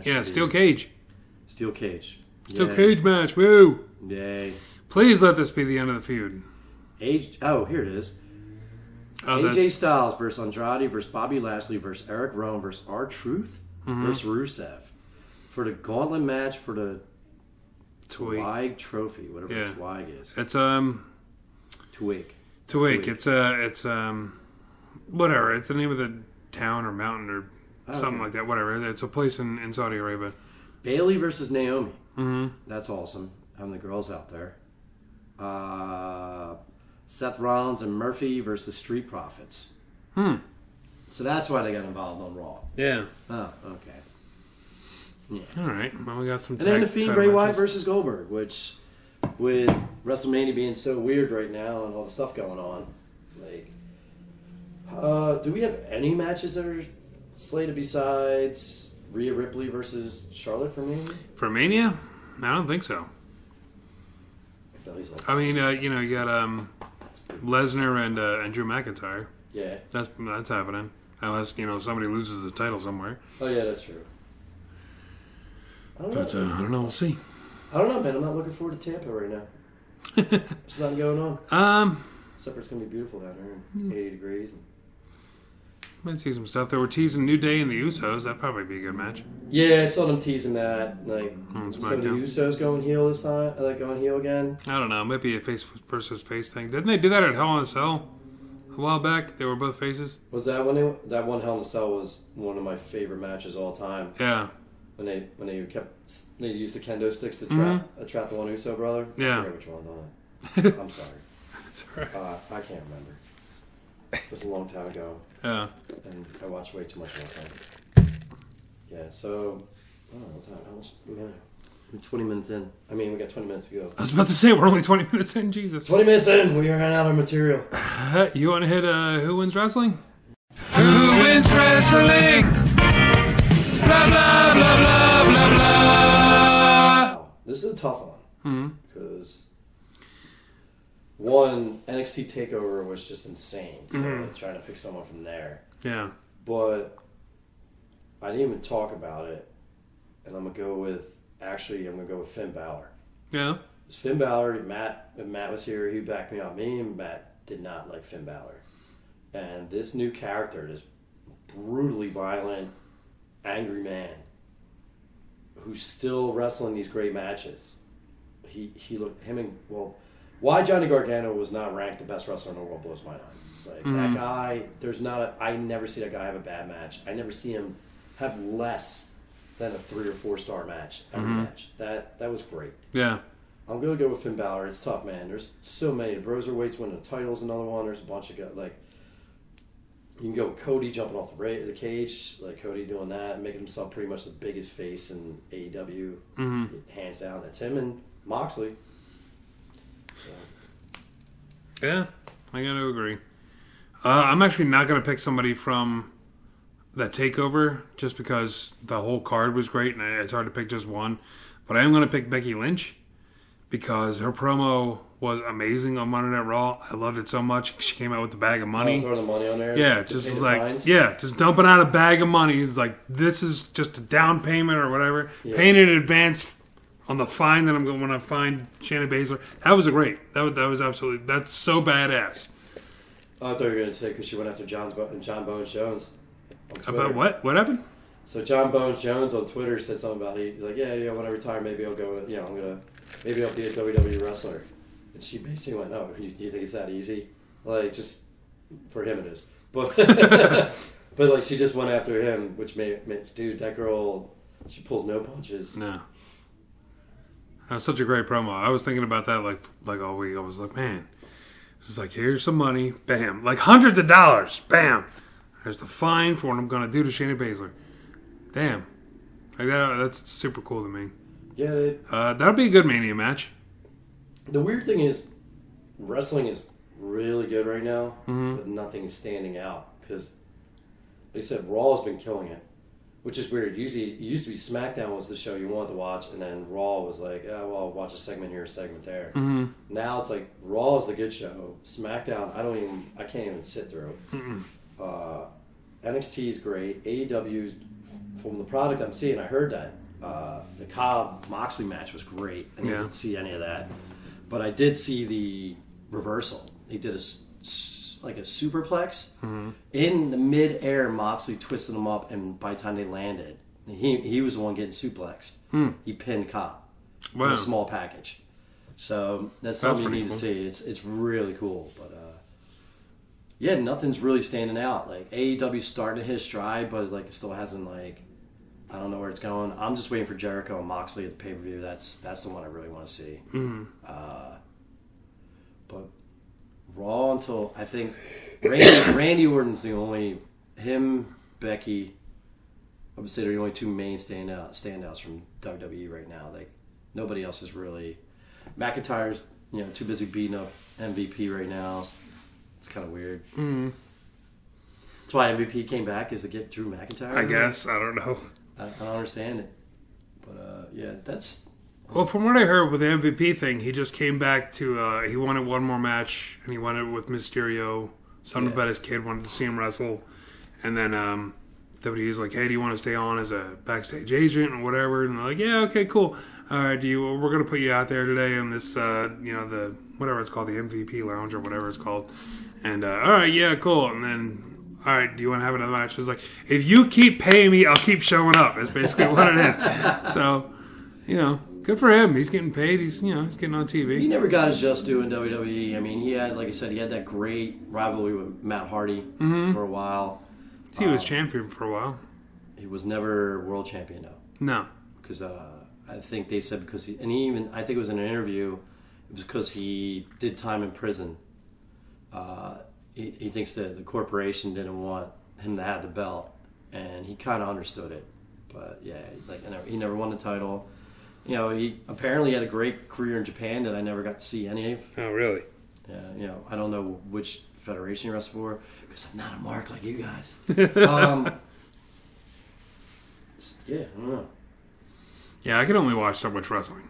Yeah, Steel Cage. Steel Cage. Steel Cage match. Woo! Yay. Please let this be the end of the feud. Here it is. AJ Styles versus Andrade versus Bobby Lashley versus Eric Rowan versus R-Truth versus Rusev. For the gauntlet match for the Twig Trophy, whatever the Twig is. It's Twig. It's whatever. It's the name of the town or mountain or something like that. Whatever. It's a place in Saudi Arabia. Bailey versus Naomi. Mm-hmm. That's awesome. Having the girls out there. Seth Rollins and Murphy versus Street Profits. So that's why they got involved on Raw. Yeah. Oh, okay. Yeah. All right. Well, we got some. And then the Fiend Bray Wyatt versus Goldberg, which with WrestleMania being so weird right now and all the stuff going on, like, do we have any matches that are slated besides Rhea Ripley versus Charlotte for Mania? For Mania? I don't think so. I mean, you got Lesnar and Drew McIntyre. Yeah. That's happening. Unless, somebody loses the title somewhere. Oh, yeah, that's true. I don't know. We'll see. I don't know, man. I'm not looking forward to Tampa right now. There's nothing going on. Except for it's going to be beautiful down there and 80 degrees. Might see some stuff. They were teasing New Day and the Usos. That'd probably be a good match. Yeah, I saw them teasing that. Like, so the Usos going heel this time? Like, going heel again? I don't know. It might be a face versus face thing. Didn't they do that at Hell in a Cell a while back? They were both faces. Was that when that one Hell in a Cell was one of my favorite matches of all time? Yeah. When they used the kendo sticks to trap the one Uso brother. Yeah. I forget which one. I'm sorry. That's all right. I can't remember. It was a long time ago. Yeah. And I watched way too much wrestling. Yeah. So I don't know what time. We're 20 minutes in. I mean, we got 20 minutes to go. I was about to say we're only 20 minutes in. Jesus. 20 minutes in. We ran out of material. You want to hit Who Wins Wrestling? Who Wins Wrestling? Blah, blah, blah, blah, blah, blah. Wow. This is a tough one. Because, one, NXT Takeover was just insane. So trying to pick someone from there. Yeah. But I didn't even talk about it. And I'm going to go with Finn Balor. Yeah. It's Finn Balor. If Matt was here, he'd back me up. Me and Matt did not like Finn Balor. And this new character, this brutally violent, angry man who's still wrestling these great matches. Why Johnny Gargano was not ranked the best wrestler in the world blows my mind. Like, that guy, I never see that guy have a bad match. I never see him have less than a 3 or 4 star match every match. That was great. Yeah. I'm going to go with Finn Balor. It's tough, man. There's so many. The Broserweights winning the title's another one. There's a bunch of guys. Like, you can go with Cody jumping off the cage, like Cody doing that, making himself pretty much the biggest face in AEW, hands down. That's him and Moxley. So. Yeah, I got to agree. I'm actually not going to pick somebody from that takeover just because the whole card was great and it's hard to pick just one. But I am going to pick Becky Lynch because her promo was amazing on Monday Night Raw. I loved it so much. She came out with the bag of money. Throwing the money on there. Yeah, just dumping out a bag of money. It's like, this is just a down payment or whatever. Yeah. Paying in advance on the fine that I'm going to find Shayna Baszler. That was great. That was absolutely, that's so badass. I thought you were going to say because she went after John Bones Jones. About what? What happened? So John Bones Jones on Twitter said something about it. He's like, when I retire, maybe I'll go. Maybe I'll be a WWE wrestler. And she basically went, "No, you think it's that easy? Like, just for him it is." But but like she just went after him, which made dude, that girl, she pulls no punches. No. That was such a great promo. I was thinking about that like all week. I was like, man, it's like, here's some money, bam, like hundreds of dollars, bam. There's the fine for what I'm going to do to Shayna Baszler. Damn. Like that's super cool to me. Yeah. That'll be a good Mania match. The weird thing is, wrestling is really good right now, but nothing is standing out. Because, like I said, Raw has been killing it. which is weird. Usually, it used to be SmackDown was the show you wanted to watch, and then Raw was like, oh, well, I'll watch a segment here, a segment there. Mm-hmm. Now it's like Raw is the good show. SmackDown, I can't even sit through. NXT is great. AEW's, from the product I'm seeing, I heard that the Cobb Moxley match was great. I didn't see any of that, but I did see the reversal. He did a superplex in the mid-air. Moxley twisted him up, and by the time they landed, he was the one getting suplexed. He pinned Cobb in a small package. So that's something you need to see. It's really cool. But yeah, nothing's really standing out. Like AEW's starting to hit stride, but like it still hasn't I don't know where it's going. I'm just waiting for Jericho and Moxley at the pay-per-view. That's the one I really want to see. But Raw until I think Randy Orton's the only, him, Becky, I would say they're the only two main standouts from WWE right now. Like nobody else is really. McIntyre's too busy beating up MVP right now. It's kind of weird. That's why MVP came back, is to get Drew McIntyre. I guess. I don't know. I don't understand it. But yeah, that's. Well, from what I heard with the MVP thing, he just came back to, he wanted one more match, and he wanted it with Mysterio. Something about his kid, wanted to see him wrestle. And then WWE's like, hey, do you want to stay on as a backstage agent or whatever? And they're like, yeah, okay, cool. All right, we're going to put you out there today on this, the, whatever it's called, the MVP Lounge or whatever it's called. And, all right, yeah, cool. And then, all right, do you want to have another match? It's like, if you keep paying me, I'll keep showing up. That's basically what it is. So, good for him. He's getting paid. He's getting on TV. He never got his just due in WWE. I mean, he had, like I said, he had that great rivalry with Matt Hardy for a while. He was champion for a while. He was never world champion, though. No. Because I think they said I think it was in an interview, it was because he did time in prison. He thinks that the corporation didn't want him to have the belt, and he kind of understood it. But yeah, he never won the title. He apparently had a great career in Japan that I never got to see any of. Oh, really? Yeah, I don't know which federation he wrestled for, because I'm not a mark like you guys. Yeah, I don't know. Yeah, I can only watch so much wrestling.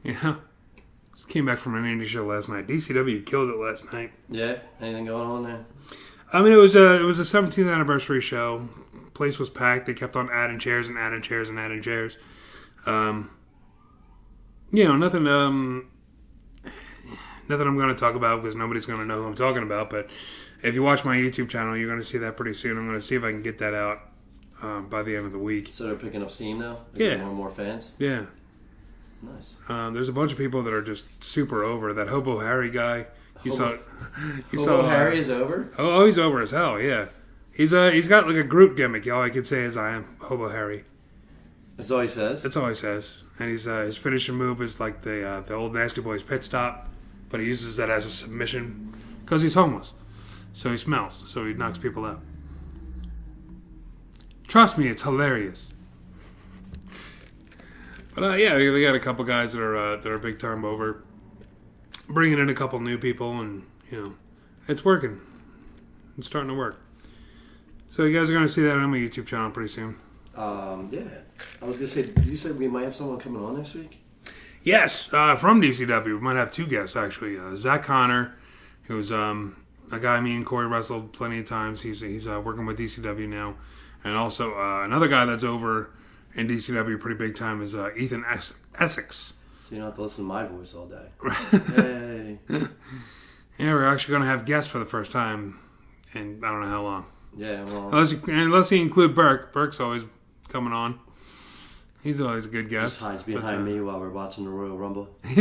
Just came back from an indie show last night. DCW killed it last night. Yeah, anything going on there? I mean, it was a 17th anniversary show. Place was packed. They kept on adding chairs and adding chairs and adding chairs. Nothing. Nothing I'm going to talk about because nobody's going to know who I'm talking about. But if you watch my YouTube channel, you're going to see that pretty soon. I'm going to see if I can get that out by the end of the week. So they're picking up steam now? Yeah. More and more fans? Yeah. Nice. There's a bunch of people that are just super over. That Hobo Harry guy. Hobo Harry is over? Oh, he's over as hell, yeah. He's got like a Groot gimmick. All I can say is I am Hobo Harry. That's all he says? That's all he says. And his finishing move is like the old Nasty Boys pit stop, but he uses that as a submission because he's homeless. So he smells. So he knocks people out. Trust me, it's hilarious. But yeah, we got a couple guys that are big time over, bringing in a couple new people, and it's working. It's starting to work. So you guys are going to see that on my YouTube channel pretty soon. Yeah. I was going to say, you said we might have someone coming on next week? Yes, from DCW. We might have two guests, actually. Zach Connor, who's a guy me and Corey wrestled plenty of times. He's working with DCW now. And also another guy that's over in DCW pretty big time is Ethan Essex. So you don't have to listen to my voice all day. Hey. Yeah, we're actually going to have guests for the first time in I don't know how long. Yeah, well... Unless you include Burke. Burke's always coming on. He's always a good guest. Just hides behind me while we're watching the Royal Rumble. I'm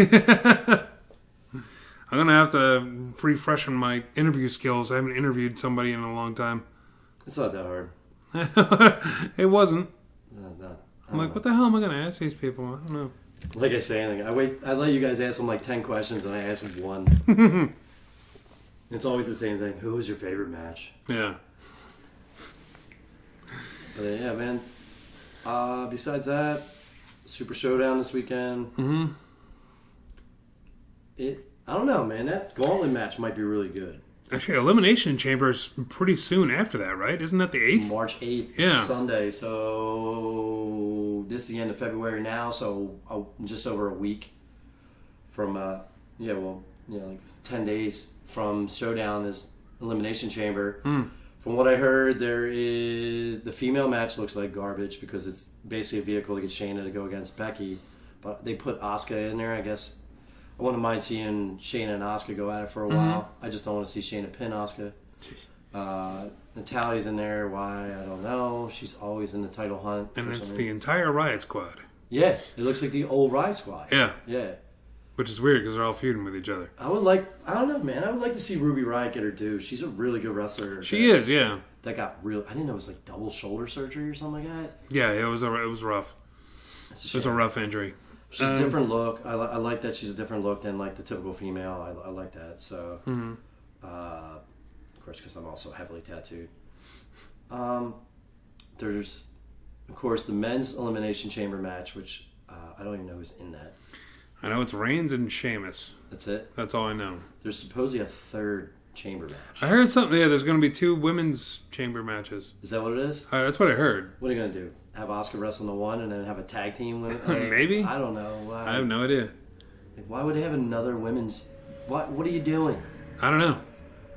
going to have to refreshen my interview skills. I haven't interviewed somebody in a long time. It's not that hard. It wasn't. No. I'm like, what the hell am I going to ask these people? I don't know. Like I say anything. I let you guys ask them like 10 questions and I ask them one. It's always the same thing. Who was your favorite match? Yeah. But yeah, man. Besides that, Super Showdown this weekend. Mm-hmm. I don't know, man. That Gauntlet match might be really good. Actually, Elimination Chamber is pretty soon after that, right? Isn't that the 8th? March 8th, Yeah. Sunday. So this is the end of February now, so just over a week from, like 10 days from Showdown is Elimination Chamber. From what I heard, the female match looks like garbage because it's basically a vehicle to get Shayna to go against Becky. But they put Asuka in there, I guess. I wouldn't mind seeing Shayna and Asuka go at it for a while. I just don't want to see Shayna pin Asuka. Natalia's in there. Why? I don't know. She's always in the title hunt. And it's the entire Riot Squad. Yeah, it looks like the old Riot Squad. Yeah. Yeah. Which is weird because they're all feuding with each other. I don't know, man. I would like to see Ruby Riott get her due. She's a really good wrestler. She is, yeah. That got real. I didn't know it was like double shoulder surgery or something like that. Yeah, it was rough. It was a rough injury. She's a different look. I like that she's a different look than like the typical female. I like that. So, of course, because I'm also heavily tattooed. There's, of course, the men's Elimination Chamber match, which I don't even know who's in that. I know it's Reigns and Sheamus. That's it? That's all I know. There's supposedly a third chamber match. I heard something. Yeah, there's going to be 2 women's chamber matches. Is that what it is? That's what I heard. What are you going to do? Have Asuka wrestle in the one and then have a tag team with it? Maybe. I don't know. I have no idea. Like, why would they have another women's... What are you doing? I don't know.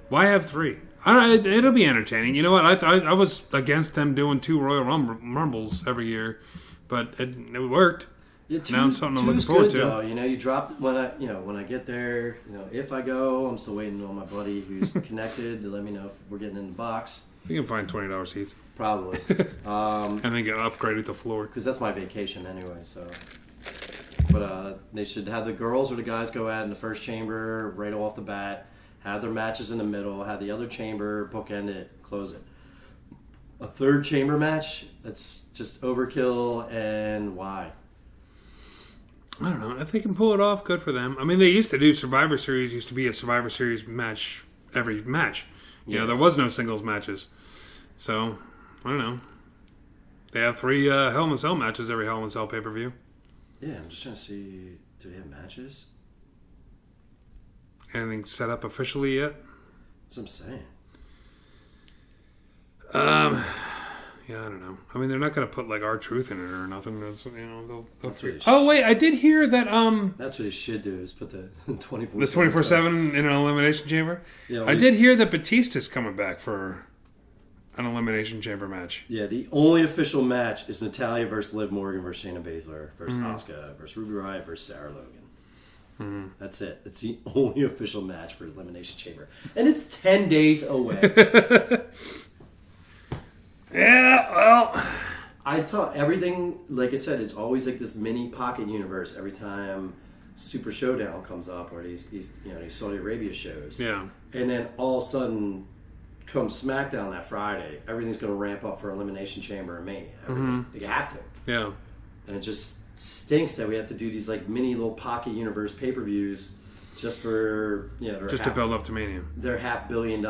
Why have 3? I don't. It'll be entertaining. You know what? I was against them doing 2 Royal Rumbles every year, but it worked. Yeah, now it's something I'm looking forward to. Though. You know, you drop when I get there. You know, if I go, I'm still waiting on my buddy who's connected to let me know if we're getting in the box. You can find $20 seats. Probably. And then get upgraded to floor. Because that's my vacation anyway. So, but they should have the girls or the guys go out in the first chamber right off the bat. Have their matches in the middle. Have the other chamber bookend it, close it. A third chamber match? That's just overkill. And why? I don't know. If they can pull it off, good for them. I mean, they used to do Survivor Series. Used to be a Survivor Series match every match. You know, there was no singles matches. So, I don't know. They have 3 Hell in a Cell matches every Hell in a Cell pay-per-view. Yeah, I'm just trying to see. Do they have matches? Anything set up officially yet? That's what I'm saying. Yeah, I don't know. I mean, they're not going to put like R-Truth in it or nothing. That's, you know, That's wait, I did hear that. That's what they should do is put the 24/7. The 24/7 in an Elimination Chamber. Yeah, I did hear that Batista's coming back for an Elimination Chamber match. Yeah, the only official match is Natalya versus Liv Morgan versus Shayna Baszler versus Asuka versus Ruby Riott versus Sarah Logan. That's it. It's the only official match for Elimination Chamber, and it's 10 days away. Yeah, well, I thought everything, like I said, it's always like this mini pocket universe every time Super Showdown comes up or these Saudi Arabia shows. yeah. And then all of a sudden, come SmackDown that Friday, everything's going to ramp up for Elimination Chamber and Mania. They have to. Yeah. And it just stinks that we have to do these like mini little pocket universe pay-per-views just for, Just to build up to Mania. Their $500 million,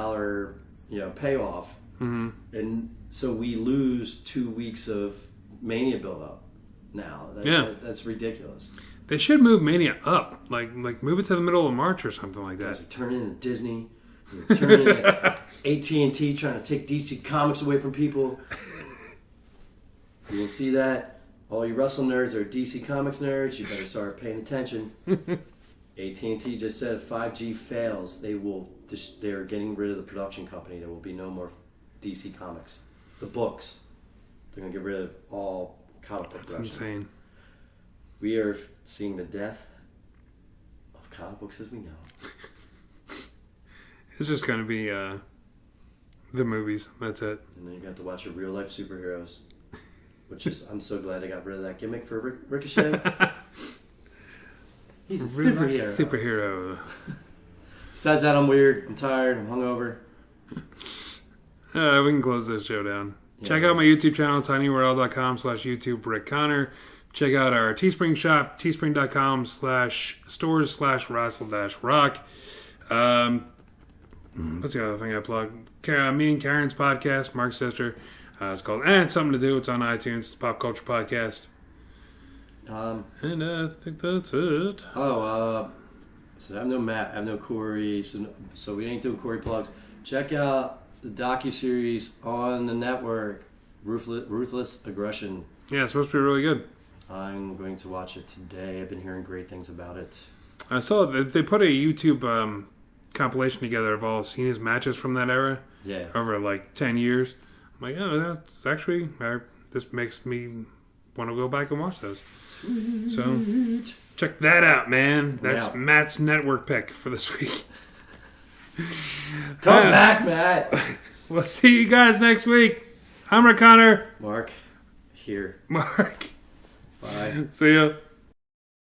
payoff. And so we lose 2 weeks of Mania build-up now. That's ridiculous. They should move Mania up. Like move it to the middle of March or something like that. Turn into Disney. Turn into AT&T trying to take DC Comics away from people. You can see that. All you wrestling nerds are DC Comics nerds. You better start paying attention. AT&T just said if 5G fails, they're getting rid of the production company. There will be no more DC Comics. The books. They're going to get rid of all comic book production. That's insane. We are seeing the death of comic books as we know. It's just going to be the movies. That's it. And then you got to watch your real life superheroes. Which is, I'm so glad I got rid of that gimmick for Ricochet. He's a superhero. Superhero. Besides that, I'm weird. I'm tired. I'm hungover. We can close this show down. Yeah. Check out my YouTube channel, tinyurl.com/YouTube Rick Connor. Check out our Teespring shop, teespring.com/stores/Rassle-Rock. What's the other thing I plug? Me and Karen's podcast, Mark's sister. It's called It's Something to Do. It's on iTunes. It's a pop culture podcast. And I think that's it. So I have no Matt, I have no Corey, so we ain't doing Corey plugs. Check out the docuseries on the network, Ruthless Aggression. Yeah, it's supposed to be really good. I'm going to watch it today. I've been hearing great things about it. I saw that they put a YouTube compilation together of all Cena's matches from that era. Yeah. Over like 10 years. I'm like, oh, that's actually, this makes me want to go back and watch those. So, check that out, man. That's Matt's network pick for this week. Come back, Matt. We'll see you guys next week. I'm Rick Connor. Mark, here. Mark. Bye. See ya.